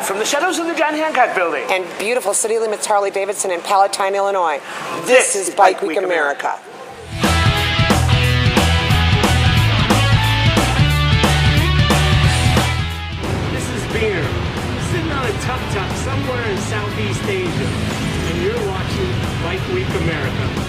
from the shadows of the John Hancock Building and beautiful City Limits Harley Davidson in Palatine, Illinois. This is Bike Week America. This is Beer, sitting on a tuk-tuk somewhere in Southeast Asia, and you're watching Bike Week America.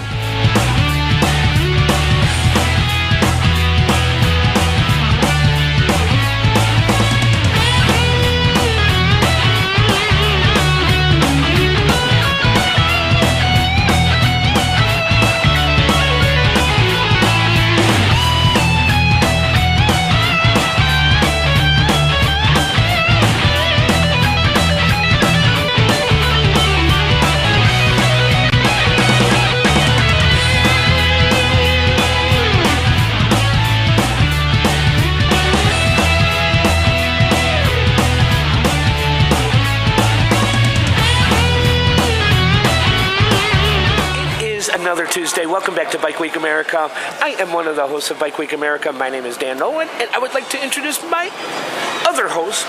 Another Tuesday. Welcome back to Bike Week America. I am one of the hosts of Bike Week America. My name is Dan Nolan, and I would like to introduce my other host.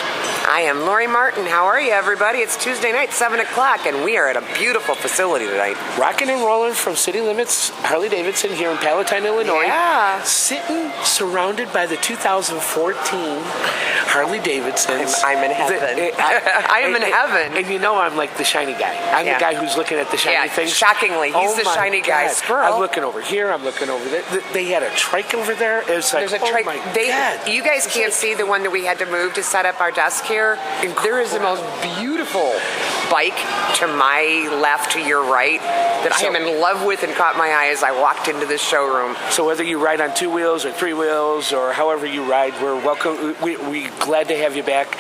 I am Lori Martin. How are you, everybody? It's Tuesday night, 7 o'clock, and we are at a beautiful facility tonight. Rocking and rolling from City Limits Harley Davidson here in Palatine, Illinois. Yeah. Sitting surrounded by the 2014 Harley Davidsons. I'm in heaven. I am in heaven. And you know I'm like the shiny guy. I'm the guy who's looking at the shiny things. Shockingly, he's the shiny guy. Squirrel. I'm looking over here. I'm looking over there. They had a trike over there. It's like, there's a trike. My God. You guys can't see the one that we had to move to set up our desk here. There is the most beautiful bike to my left, to your right, that I am in love with and caught my eye as I walked into this showroom. So whether you ride on 2 wheels or 3 wheels or however you ride, we're welcome. We're glad to have you back.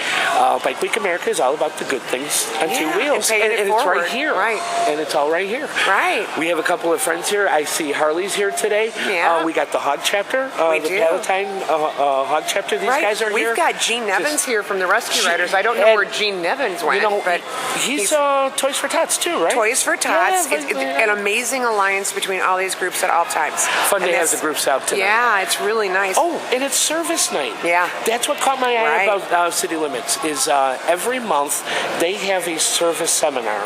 Bike Week America is all about the good things on 2 wheels. And it's right here. Right. And it's all right here. Right. We have a couple of friends here. I see Harley's here today. Yeah. We got the Hog Chapter. We the do. Palatine Hog Chapter. These guys are here. We've got Gene Nevins here from the Rescue Riders. I don't know where Gene Nevins went, but he's Toys for Tots too, right? Toys for Tots. Yeah, it's an amazing alliance between all these groups at all times. Fun to have the groups out tonight. Yeah, it's really nice. Oh, and it's service night. Yeah. That's what caught my eye about City Limits is every month they have a service seminar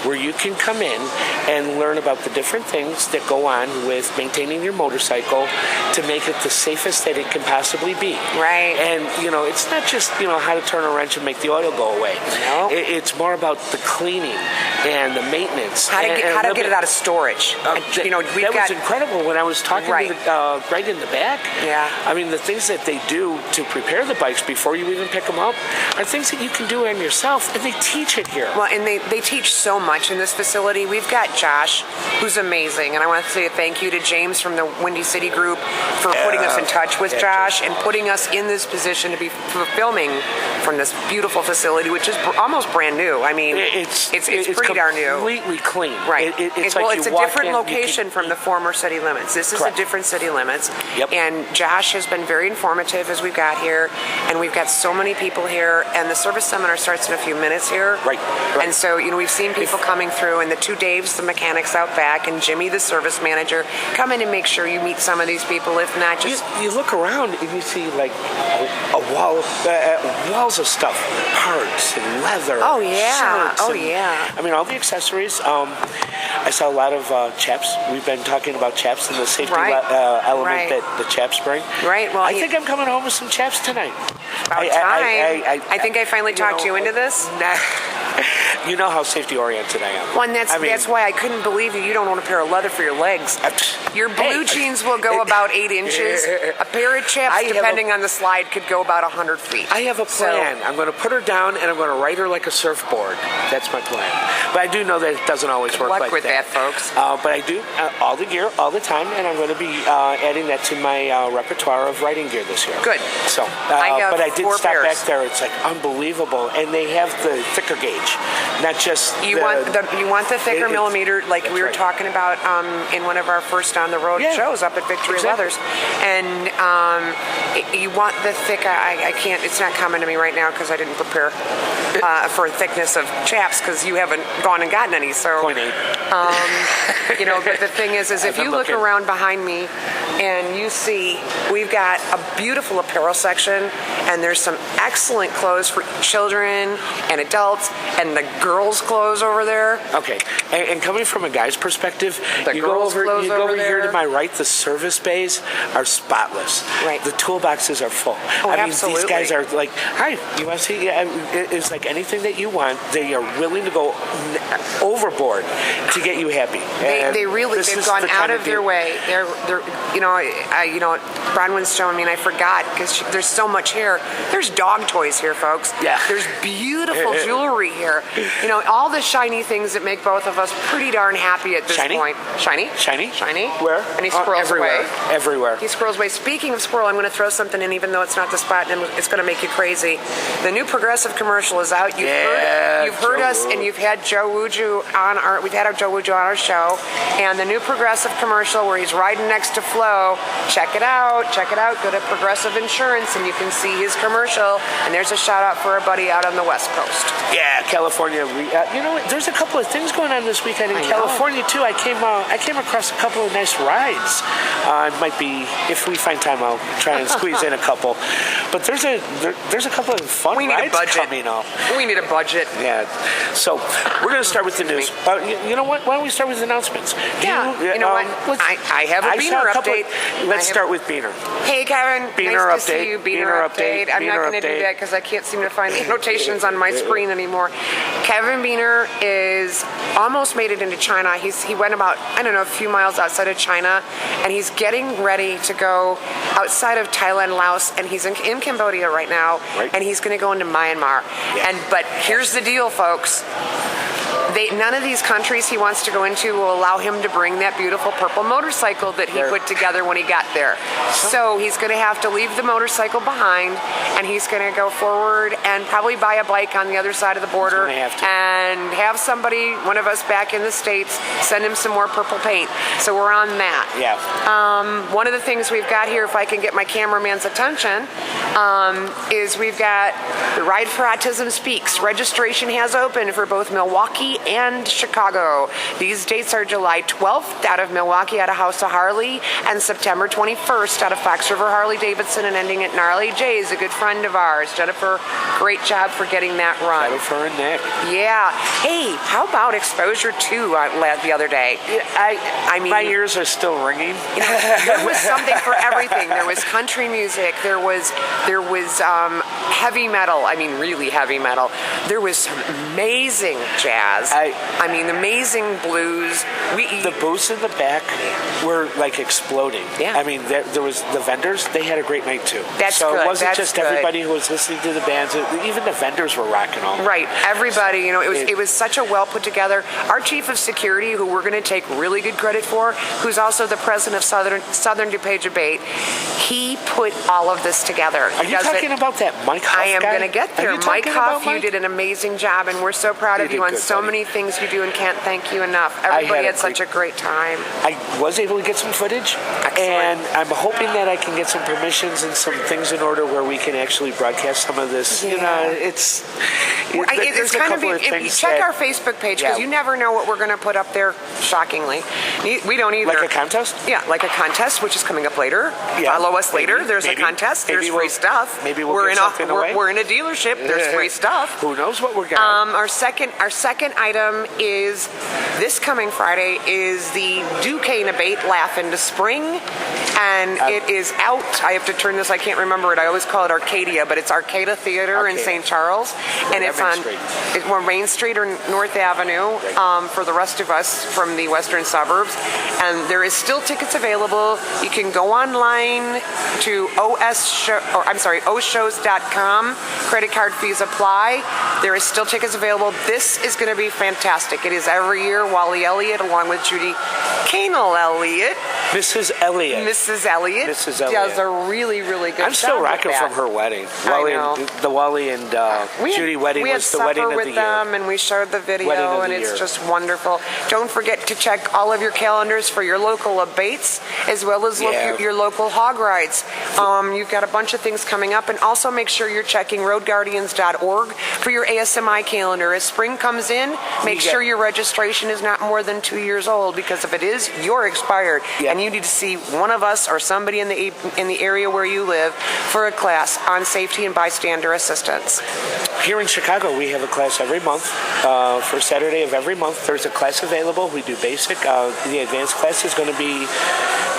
where you can come in and learn about the different things that go on with maintaining your motorcycle to make it the safest that it can possibly be. Right. And, it's not just, how to turn a wrench and make the oil go away. No. It's more about the cleaning and the maintenance. How to get it out of storage. That was incredible when I was talking to the right in the back. Yeah. I mean, the things that they do to prepare the bikes before you even pick them up are things that you can do on yourself, and they teach it here. Well, and they teach so much in this facility. We've got Josh, who's amazing, and I want to say thank you to James from the Windy City Group for putting us in touch with Josh and putting us in this position to be filming from this beautiful facility, which is almost brand new. I mean, it's pretty darn new. Completely clean. Right. It's a different location from the former City Limits. This is a different City Limits. Yep. And Josh has been very informative as we've got here, and we've got so many people here, and the service seminar starts in a few minutes here. Right. And so, we've seen people coming through, and the 2 Daves, the mechanics out back, and Jimmy, the service manager, come in and make sure you meet some of these people. If not, just... You look around and you see, like, a wall, walls of stuff, parts and leather. Oh, yeah. Shirts Oh, yeah. I mean, all the accessories. I saw a lot of chaps. We've been talking about chaps and the safety element that the chaps bring. Right. Well, I think I'm coming home with some chaps tonight. I think I finally talked you into this. You know how safety oriented I am. Well, and that's why I couldn't believe you don't own a pair of leather for your legs. Your blue jeans will go about 8 inches. A pair of chaps, depending on the slide, could go about 100 feet. I have a plan. I'm going to put her down and I'm going to ride her like a surfboard. That's my plan. But I do know that it doesn't always work like that. Good luck with that, folks. But I do all the gear all the time, and I'm going to be adding that to my repertoire of riding gear this year. Good. So, I have but I did 4 stop pairs. back there. It's like unbelievable, and they have the thicker gauge. package, not just You want the thicker millimeter, like we were right. talking about in one of our first on the road shows up at Victory Exactly. Leathers, and you want the thick. I can't. It's not coming to me right now because I didn't prepare for thickness of chaps because you haven't gone and gotten any. So 0.8. but the thing is if you look around behind me and you see we've got a beautiful apparel section, and there's some excellent clothes for children and adults, and the girls' clothes over there. Okay, and coming from a guy's perspective, The you go girls' over clothes over here to there. my right. The service bays are spotless. Right. The toolboxes are full. Oh, I mean, absolutely. these guys are like, "Hi, you want to see?" Yeah, it's like anything that you want. They are willing to go overboard to get you happy. And They've gone the out kind of their deal. way. They're Bronwyn's showing me, and I forgot because there's so much here. There's dog toys here, folks. Yeah. There's beautiful jewelry here. All the shiny things that make both of us pretty darn happy at this Shiny? point. Shiny? Shiny? Shiny? Where? And he squirrels everywhere. away. Everywhere. He squirrels away. Speaking of squirrel, I'm going to throw something in, even though it's not the spot, and it's going to make you crazy. The new Progressive commercial is out. You've heard Joe us, Woo. and you've had Joe Wuju on our. We've had our Joe Wuju on our show, and the new Progressive commercial where he's riding next to Flo. Check it out. Check it out. Go to Progressive Insurance, and you can see his commercial. And there's a shout out for our buddy out on the West Coast. Yeah, California. There's a couple of things going on this weekend in I know. California too. I came across a couple of nice rides. It might be, if we find time, I'll try and squeeze in a couple. But there's a couple of fun We need a rides budget. coming up. We need a budget. Yeah. So we're going to start with the news. You know what? Why don't we start with announcements? You know what? I have a Beaner update. Let's start with Beaner. Hey, Kevin. Beaner nice to update. see you. Beaner update. I'm not Beaner going to do update. that because I can't seem to find the notations on my screen anymore. Kevin Beaner is almost made it into China. He went about, a few miles outside of China, and he's getting ready to go outside of Thailand, Laos, and he's in Cambodia right now, Right. and he's going to go into Myanmar. Yeah. But here's the deal, folks. None of these countries he wants to go into will allow him to bring that beautiful purple motorcycle that he put together when he got there. So he's going to have to leave the motorcycle behind, and he's going to go forward and probably buy a bike on the other side of the border He's gonna have to. and have somebody, one of us back in the States, send him some more purple paint. So we're on that. Yeah. One of the things we've got here, if I can get my cameraman's attention, is we've got the Ride for Autism Speaks. Registration has opened for both Milwaukee and Chicago. These dates are July 12th out of Milwaukee at a House of Harley, and September 21st out of Fox River Harley Davidson, and ending at Gnarly J's, a good friend of ours. Jennifer, great job for getting that run. Jennifer and Nick. Yeah. Hey, how about Exposure 2 the other day? I mean, My ears are still ringing. there was something for everything. There was country music. There was heavy metal. I mean, really heavy metal. There was some amazing jazz. Amazing blues. The booths in the back were like exploding. Yeah. I mean, there was the vendors. They had a great night too. That's so good. it wasn't That's just good. everybody who was listening to the bands. Even the vendors were rocking on. Right, everybody. It was such a well put together. Our chief of security, who we're going to take really good credit for, who's also the president of Southern DuPage Debate, he put all of this together. Are you talking about that Mike Huff I am guy? going to get there. Are you Mike talking about Huff, you Mike? did an amazing job, and we're so proud of You you did on good, so buddy. many things you do, and can't thank you enough. Everybody had such a great time. I was able to get some footage, and I'm hoping that I can get some permissions and some things in order where we can actually broadcast some of this. Yeah. It's It's kind of check our Facebook page, because you never know what we're going to put up there. Shockingly, we don't either. Like a contest. Yeah, like a contest, which is coming up later. Yeah, Follow us later. maybe, There's maybe. a contest. Maybe There's we'll- free stuff. maybe we'll we're give in something away. we're in a dealership. There's free stuff. Who knows what we're getting? Our second item is this coming Friday is the Duquesne Debate Laugh into Spring, and it is out. I have to turn this. I can't remember it. I always call it Arcadia, but it's Arcada Theater in Arcada. St. Charles, and it's Main on Street. Main Street or North Avenue for the rest of us from the western suburbs. And there is still tickets available. You can go online to oshows.com. Credit card fees apply. There is still tickets available. This is going to be fantastic. It is every year. Wally Elliott, along with Judy Canel Elliott. Mrs. Elliott. Mrs. Elliott. Mrs. Elliott. Does a really, really good job. I'm still with rocking that. from her wedding. I know. The Wally and Judy wedding was the wedding of the year. We had supper with them, and we showed the video, Wedding of and the it's year. just wonderful. Don't forget to check all of your calendars for your local abates, as well as your local hog rides. You've got a bunch of things coming up, and also make sure you're checking roadguardians.org for your ASMI calendar. As spring comes in, make sure your registration is not more than 2 years old, because if it is, you're expired, and you need to see one of us or somebody in the area where you live for a class on safety and bystander assistance. Here in Chicago, we have a class every month. For Saturday of every month, there's a class available. We do basic. The advanced class is going to be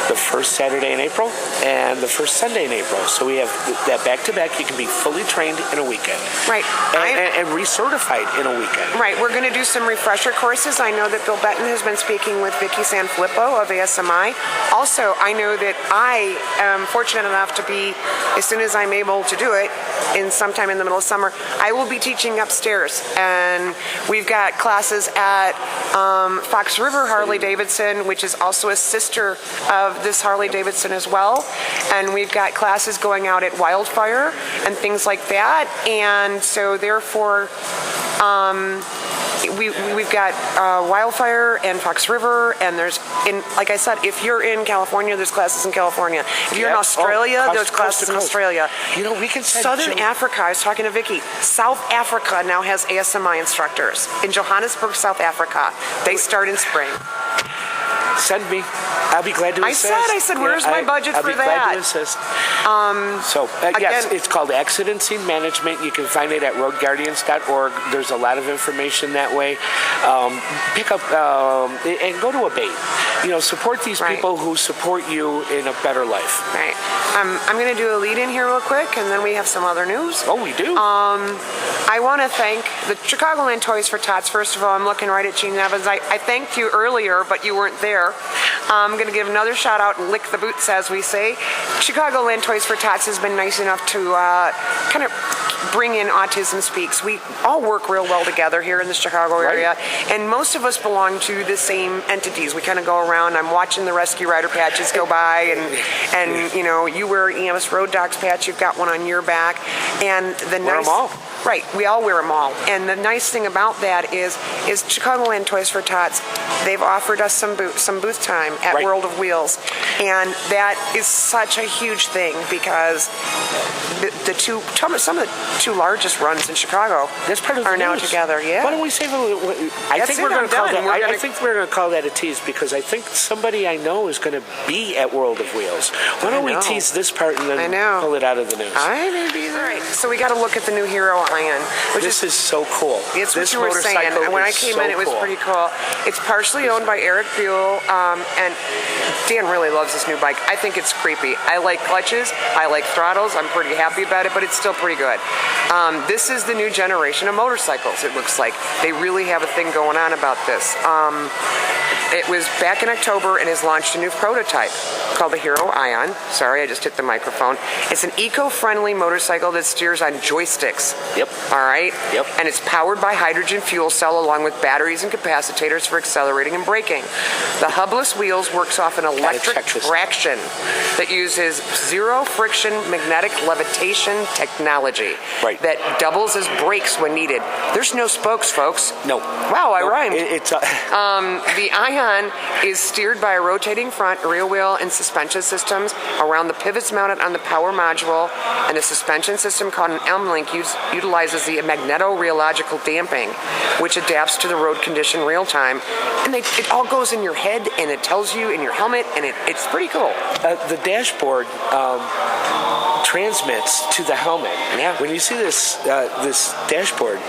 the first Saturday in April and the first Sunday in April. So we have that back-to-back. You can be fully trained in a weekend. Right. And recertified in a weekend. Right. We're going to do some refresher courses. I know that Bill Benton has been speaking with Vicki Sanfilippo of ASMI. Also, I know that I am fortunate enough to be, as soon as I'm able to do it, in sometime in the middle of summer, I will be teaching upstairs. And we've got classes at Fox River Harley Davidson, which is also a sister of this Harley Davidson as well. And we've got classes going out at Wildfire and things like that. And so therefore, we've got Wildfire and Fox River, and like I said, if you're in California, there's classes in California. If you're in Australia, there's classes in Australia. You know, we can send Southern Africa, I was talking to Vicki, South Africa now has ASMI instructors. In Johannesburg, South Africa. They start in spring. Send me. I'll be glad to assist. I said, where's my budget for that? I'll be glad to assist. Yes, it's called Accident Scene Management. You can find it at roadguardians.org. There's a lot of information that way. Pick up and go to a bait. You know, support these people who support you in a better life. Right. I'm going to do a lead-in here real quick, and then we have some other news. Oh, we do? I want to thank the Chicagoland Toys for Tots. First of all, I'm looking right at Gene Evans. I thanked you earlier, but you weren't there. I'm going to give another shout out and lick the boots, as we say. Chicagoland Toys for Tots has been nice enough to kind of bring in Autism Speaks. We all work real well together here in the Chicago area, and most of us belong to the same entities. We kind of go around. I'm watching the Rescue Rider patches go by, and you know, you wear EMS Road Dogs patch. You've got one on your back, and the wear them all. Right, we all wear them all. And the nice thing about that is Chicagoland Toys for Tots, they've offered us some booth time at World of Wheels. And that is such a huge thing, because some of the two largest runs in Chicago are now together. Yeah. Why don't we save I think we're going to call that a tease, because I think somebody I know is going to be at World of Wheels. Why don't we tease this part and then pull it out of the news? I may be there. Right. So we got to look at the new Hero Ion. This is so cool. It's what you were saying. When I came in, it was pretty cool. It's partially owned by Eric Buell, and Dan really loves this new bike. I think it's creepy. I like clutches. I like throttles. I'm pretty happy about it, but it's still pretty good. This is the new generation of motorcycles, it looks like. They really have a thing going on about this. It was back in October and has launched a new prototype called the Hero Ion. Sorry, I just hit the microphone. It's an eco-friendly motorcycle that steers on joysticks. Yep. All right? Yep. And it's powered by hydrogen fuel cell along with batteries and capacitors for accelerating and braking. The hubless wheels works off an electric traction that uses zero-friction magnetic levitation technology that doubles as brakes when needed. There's no spokes, folks. No. Wow, I rhymed. The Ion is steered by a rotating front, rear wheel, and suspension systems around the pivots mounted on the power module, and a suspension system called an M-Link utilizes the magneto-rheological damping, which adapts to the road condition real time. And it all goes in your head, and it tells you in your helmet, and it's pretty cool. The dashboard transmits to the helmet. Yeah. When you see this dashboard,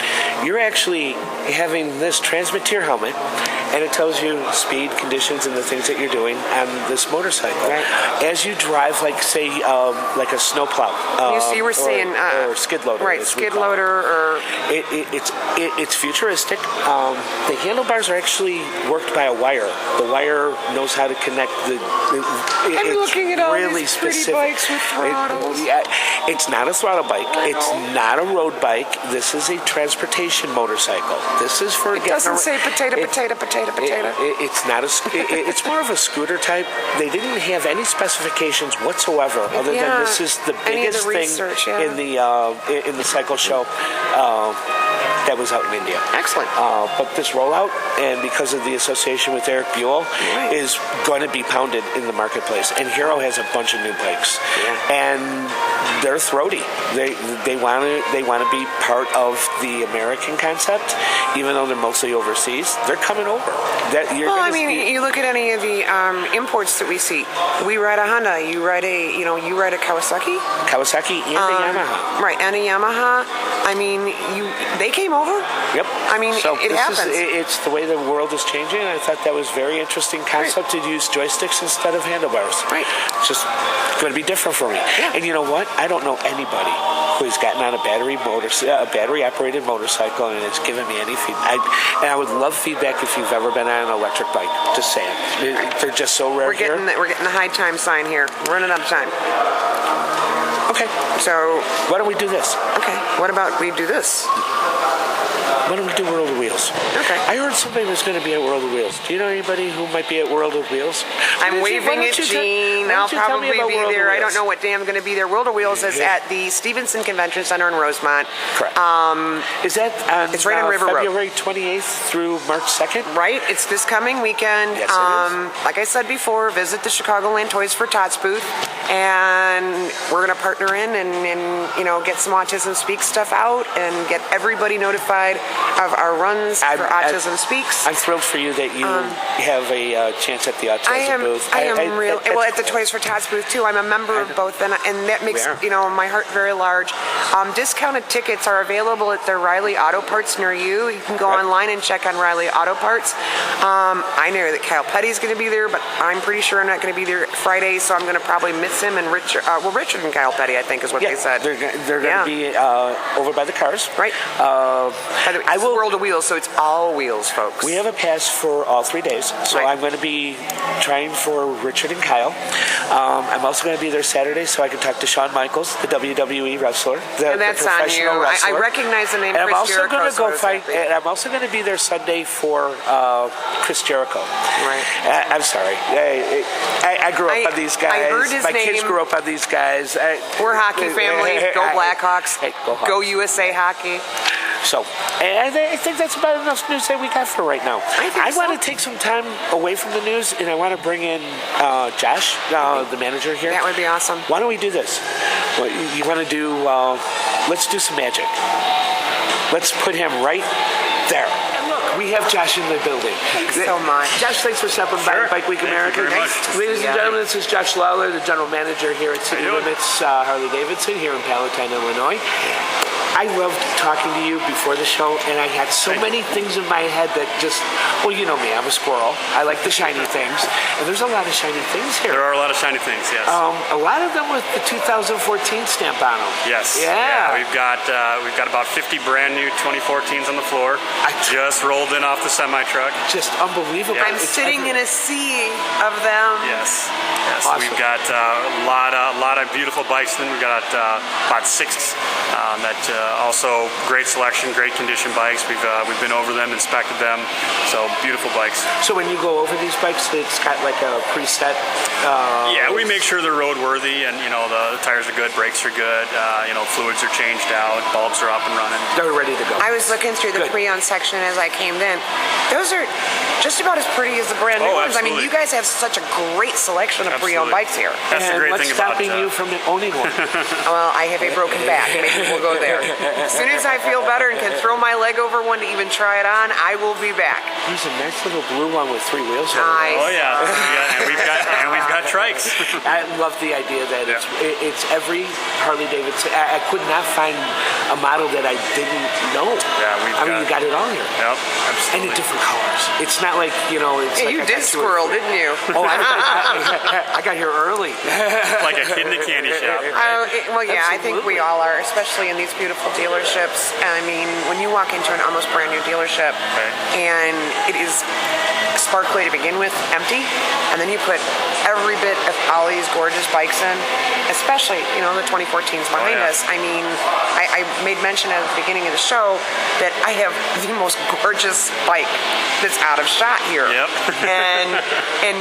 you're actually having this transmit to your helmet, and it tells you speed, conditions, and the things that you're doing on this motorcycle. Right. As you drive, like say, like a snowplow. You were saying or skid loader. Right, skid loader, or it's futuristic. The handlebars are actually worked by a wire. The wire knows how to connect I'm looking at all really these pretty specific. bikes with throttles. It's not a throttle bike. It's not a road bike. This is a transportation motorcycle. This is for It doesn't say potato. It's not it's more of a scooter type. They didn't have any specifications whatsoever, other than this is the biggest thing in the cycle show that was out in India. Excellent. But this rollout, and because of the association with Eric Buell, is going to be pounded in the marketplace. And Hero has a bunch of new bikes, and they're throaty. They want to be part of the American concept, even though they're mostly overseas. They're coming over. You look at any of the imports that we see. We ride a Honda. You ride a Kawasaki. Kawasaki and a Yamaha. Right, and a Yamaha. I mean, they came over. Yep. I mean, so it happens. It's the way the world is changing, and I thought that was a very interesting concept to use joysticks instead of handlebars. Right. It's just going to be different for me. Yeah. And you know what? I don't know anybody who's gotten on a battery-operated motorcycle and has given me any feedback. And I would love feedback if you've ever been on an electric bike. Just saying. They're just so rare here. We're getting the high time sign here. We're running out of time. Okay. So why don't we do this? Okay. What about we do this? Why don't we do World of Wheels? Okay. I heard somebody was going to be at World of Wheels. Do you know anybody who might be at World of Wheels? I'm waving at Gene. I'll probably be there. I don't know what day I'm going to be there. World of Wheels is at the Stevenson Convention Center in Rosemont. Correct. Is that on it's right on River Road. February 28th through March 2nd? Right. It's this coming weekend. Yes, it is. Like I said before, visit the Chicagoland Toys for Tots booth, and we're going to partner in and get some Autism Speaks stuff out and get everybody notified of our runs for Autism Speaks. I'm thrilled for you that you have a chance at the Autism booth. Well, at the Toys for Tots booth too. I'm a member of both, and that makes my heart very large. Discounted tickets are available at the Riley Auto Parts near you. You can go online and check on Riley Auto Parts. I know that Kyle Petty's going to be there, but I'm pretty sure I'm not going to be there Friday, so I'm going to probably miss him. And Richard and Kyle Petty, I think, is what they said. They're going to be over by the cars. Right. It's World of Wheels, so it's all wheels, folks. We have a pass for all 3 days, so I'm going to be trying for Richard and Kyle. I'm also going to be there Saturday, so I can talk to Shawn Michaels, the WWE wrestler, and that's the professional on you. wrestler. I recognize the name. And Chris Jericho. I'm also going to be there Sunday for Chris Jericho. Right. I'm sorry. I grew up on these guys. I heard his My name. kids grew up on these guys. We're hockey family. Go Blackhawks. Hey, go Hawks. Go USA Hockey. So, and I think that's about enough news that we got for right now. I want to take some time away from the news, and I want to bring in Josh, the manager here. That would be awesome. Why don't we do this? You want to do, let's do some magic. Let's put him right there. And look, we have Josh in the building. Thanks so much. Josh, thanks for stopping by Bike Week America. Ladies and gentlemen, this is Josh Lawler, the general manager here at City Limits Harley Davidson here in Palatine, Illinois. I loved talking to you before the show, and I had so many things in my head that just, well, you know me, I'm a squirrel. I like the shiny things, and there's a lot of shiny things here. There are a lot of shiny things, yes. A lot of them with the 2014 stamp on them. Yes. Yeah. We've got about 50 brand new 2014s on the floor. I just rolled in off the semi truck. Just unbelievable. Yeah. I'm sitting in a sea of them. Yes. Awesome. We've got a lot of beautiful bikes. Then we've got about 6 that also great selection, great condition bikes. We've been over them, inspected them. So beautiful bikes. So when you go over these bikes, it's got like a preset. Yeah, we make sure they're roadworthy, and the tires are good, brakes are good. Fluids are changed out, bulbs are up and running. They're ready to go. I was looking through the pre-owned section as I came in. Those are just about as pretty as the brand new ones. Absolutely. I mean, you guys have such a great selection of pre-owned bikes here. That's the great thing about what's stopping you from owning one? Well, I have a broken back. Maybe we'll go there. As soon as I feel better and can throw my leg over one to even try it on, I will be back. There's a nice little blue one with 3 wheels on it. Nice. Oh yeah, and we've got trikes. I love the idea that it's every Harley Davidson. I could not find a model that I didn't know. Yeah, you got it all here. Yep, absolutely. And in different colors. It's not like it's Hey, like you did squirrel, didn't you? Oh, I got here early. Like a kid in a candy shop. I think we all are, especially in these beautiful dealerships. I mean, when you walk into an almost brand new dealership, and it is sparkly to begin with, empty, and then you put every bit of all these gorgeous bikes in, especially, the 2014s behind us. I mean, I made mention at the beginning of the show that I have the most gorgeous bike that's out of shot here. Yep. and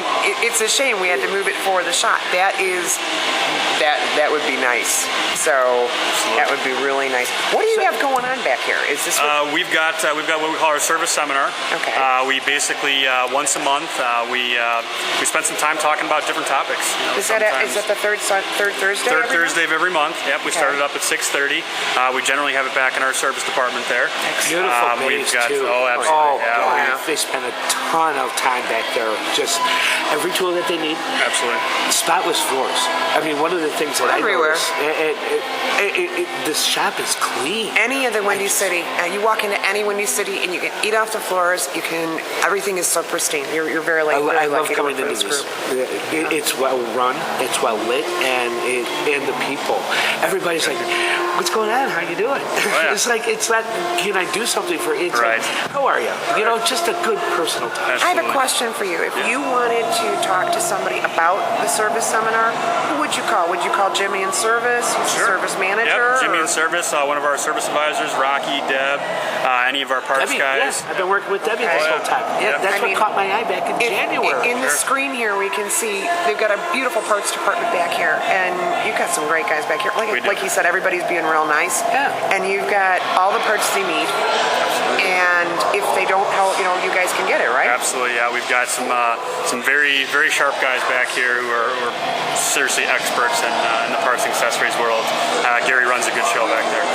it's a shame we had to move it for the shot. That would be nice. So that would be really nice. What do you have going on back here? Is this we've got what we call our service seminar. Okay. We basically once a month we spend some time talking about different topics. Is that the third Thursday? Third Thursday of every month. Yep. We Okay. started up at 6:30. We generally have it back in our service department there. Beautiful We've bays, got too. oh absolutely. God. They spend a ton of time back there. Just every tool that they need. Absolutely. Spotless floors. I mean, one of the things that Everywhere. I notice, this shop is clean. Any of the Windy City, you walk into any Windy City and you can eat off the floors. Everything is so pristine. You're very I very love lucky to coming work for into this this. group. It's well run, it's well lit, and the people. Everybody's like, "What's going on? How you doing?" yeah. It's like it's not. Can I do something for you? It's Right. like, how are you? Just a good personal touch. I have a question for you. If you wanted to talk to somebody about the service seminar, who would you call? Would you call Jimmy in service? He's the service manager? Yep. Jimmy or- in service. One of our service advisors, Rocky, Deb, any of our parts Debbie, guys. yeah, I've been working with Debbie this Okay. whole time. Yeah, I that's what mean, caught my eye back in January. In the screen here, we can see they've got a beautiful parts department back here, and you've got some great guys back here. We do. Like he said, everybody's being real nice. Yeah. And you've got all the parts they need, and if they don't help, you guys can get it, right? Absolutely, yeah. We've got some very very sharp guys back here who are seriously experts in the parts and accessories world. Gary runs a good show back there.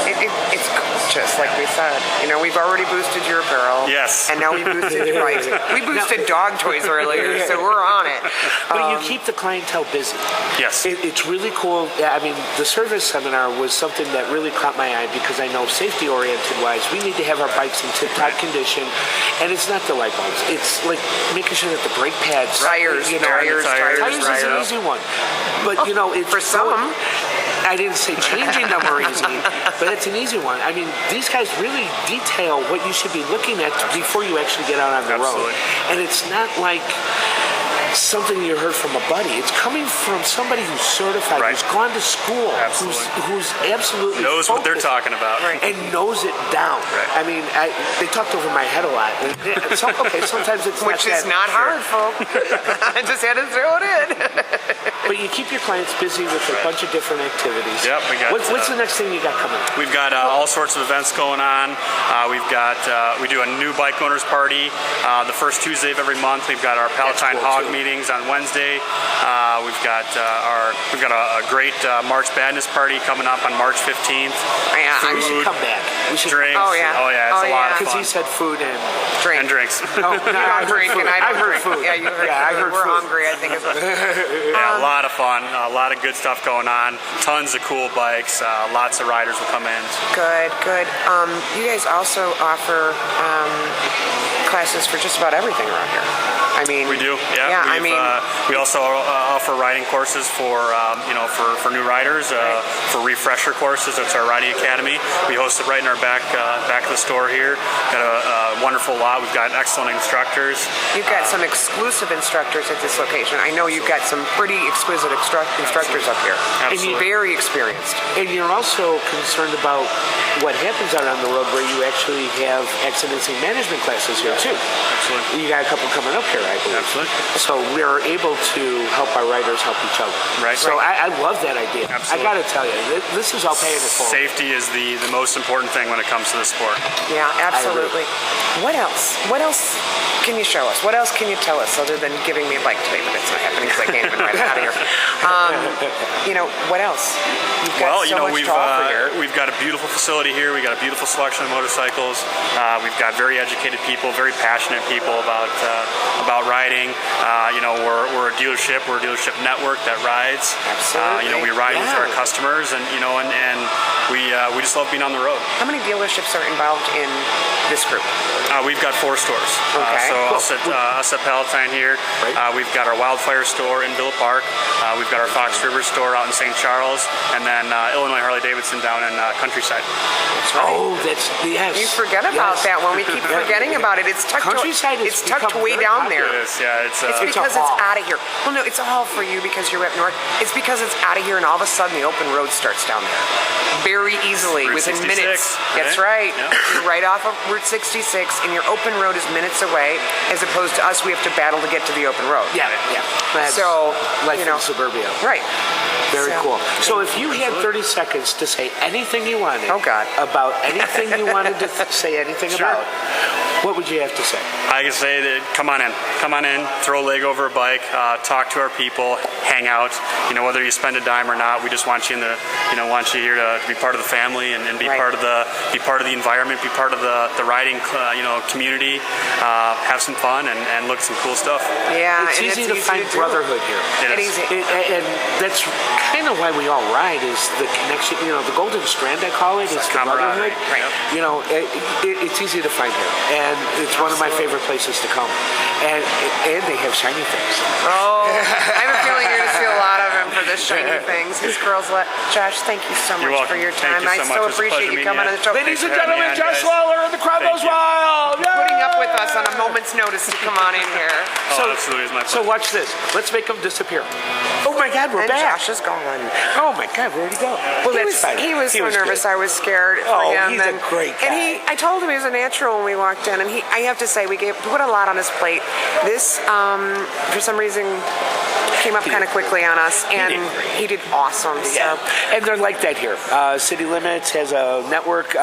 It's gorgeous, like we said. We've already boosted your apparel. Yes. And now we boosted your bikes. We boosted dog toys earlier, so we're on it. But you keep the clientele busy. Yes. It's really cool. I mean, the service seminar was something that really caught my eye because I know safety-oriented wise, we need to have our bikes in tip-top condition, and it's not the light bulbs. It's like making sure that the brake pads, Tires, tires tires, is an easy one. But it's for some. I didn't say changing them were easy, but it's an easy one. I mean, these guys really detail what you should be looking at before you actually get out on the road. Absolutely. And it's not like something you heard from a buddy. It's coming from somebody who's certified, Right. who's gone to school, Absolutely. who's absolutely Knows what they're focused talking about. and knows it down. Right. I mean, they talked over my head a lot. Sometimes it's Which is not hard, folks. I just had to throw it in. But you keep your clients busy with a bunch of different activities. Yep, we got, What's the next thing you got coming up? We've got all sorts of events going on. We do a new bike owners party the first Tuesday of every month. We've got our Palatine cool, Hog too. meetings on Wednesday. We've got a great March Madness party coming up on March 15th. Yeah, We should Food, come back. We should. drinks. Oh, yeah. It's a lot of Because fun. he said food and And drinks. no, I I heard drink food. and I don't heard drink. food. Yeah, you heard I food. heard We're food. hungry, I think is what. Yeah, a lot of fun, a lot of good stuff going on. Tons of cool bikes. Lots of riders will come in. Good. You guys also offer classes for just about everything around here. I mean, We do, yeah. We also offer riding courses for new riders, for refresher courses. That's our riding academy. We host it right in our back of the store here. Got a wonderful lot. We've got excellent instructors. you've got some exclusive instructors at this location. I know you've got some pretty exquisite instructors up here. Absolutely. And very experienced. And you're also concerned about what happens out on the road where you actually have accident scene management classes here too. Absolutely. You got a couple coming up here, I believe. Absolutely. So we're able to help our riders help each other. Right. So I love that idea. Absolutely. I got to tell you, this is all paying it forward. Safety is the most important thing when it comes to the sport. Yeah, absolutely. What else? What else can you show us? What else can you tell us other than giving me a bike today? But it's not happening because I can't even ride it out of here. What else? You've got so much to offer here. We've got a beautiful facility here. We've got a beautiful selection of motorcycles. We've got very educated people, very passionate people about riding. We're a dealership. We're a dealership network that rides. Absolutely. We ride with Yeah. our customers, and we just love being on the road. How many dealerships are involved in this group? We've got 4 stores. Okay. Us at Palatine here. Right. We've got our Wildfire store in Villa Park. We've got our Fox River store store out in St. Charles, and then Illinois Harley Davidson down in Countryside. Oh, that's yes. You forget about that one. We keep forgetting about it. It's tucked. Countryside has It's tucked become way very down popular. there. It is, yeah. It's Because a it's haul. out of here. Well, no, it's a haul for you because you're up north. It's because it's out of here, and all of a sudden the open road starts down there very easily Route within 66, minutes. That's right? right. Yeah. You're right off of Route 66, and your open road is minutes away, as opposed to us, we have to battle to get to the open road. Yeah, yeah. That's So, life you know, in suburbia. Right. Very So- cool. So if you had 30 seconds to say anything you wanted Oh, God. about anything you wanted to say anything Sure. about, what would you have to say? I can say that come on in, throw a leg over a bike, talk to our people, hang out. You know, whether you spend a dime or not, we just want you want you here to be part of the family and be Right. part of the environment, be part of the riding community, have some fun and look at some cool stuff. Yeah, It's and easy to find do. brotherhood here. It It is. is. And that's kind of why we all ride is the connection. You know, the golden strand I call it is the camaraderie. brotherhood. Right. You know, it's easy to find here, and it's one of my favorite places to come. And they have shiny things. Oh, I have a feeling you're going to see a lot of him for the shiny things. His girls Josh, thank you so You're much for welcome. your Thank time. you so I much. so It's a appreciate pleasure you meeting coming you. on the show. Ladies and for having me gentlemen, on, Josh guys. Lawler and the crowd Thank goes you. wild. Yay! Putting up with us on a moment's notice to come on in here. Oh, absolutely, it's my So pleasure. watch this. Let's make them disappear. Oh my God, we're And back. Josh is gone. Oh my God, where'd he go? Well, that's fine. He was so nervous. good. I was scared for Oh, him. he's a and, great guy. And I told him he was a natural when we walked in. And I have to say, we put a lot on his plate. This, for some reason, came up kind of quickly on us, and he did awesome. Yeah, So. and they're like that here. City Limits has a network.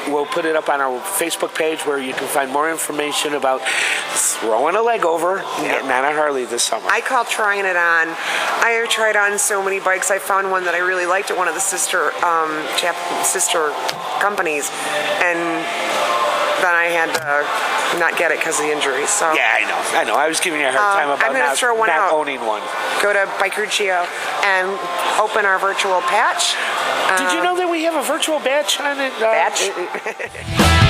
We'll put it up on our Facebook page where you can find more information about throwing a leg over and getting on a Harley this summer. I call trying it on. I have tried on so many bikes. I found one that I really liked at one of the sister companies, and then I had to not get it because of the injury. So Yeah, I know. I was giving you a hard time I'm about gonna throw one not out. owning one. go to Biker Geo and open our virtual patch. Did you know that we have a virtual badge on it? Badge?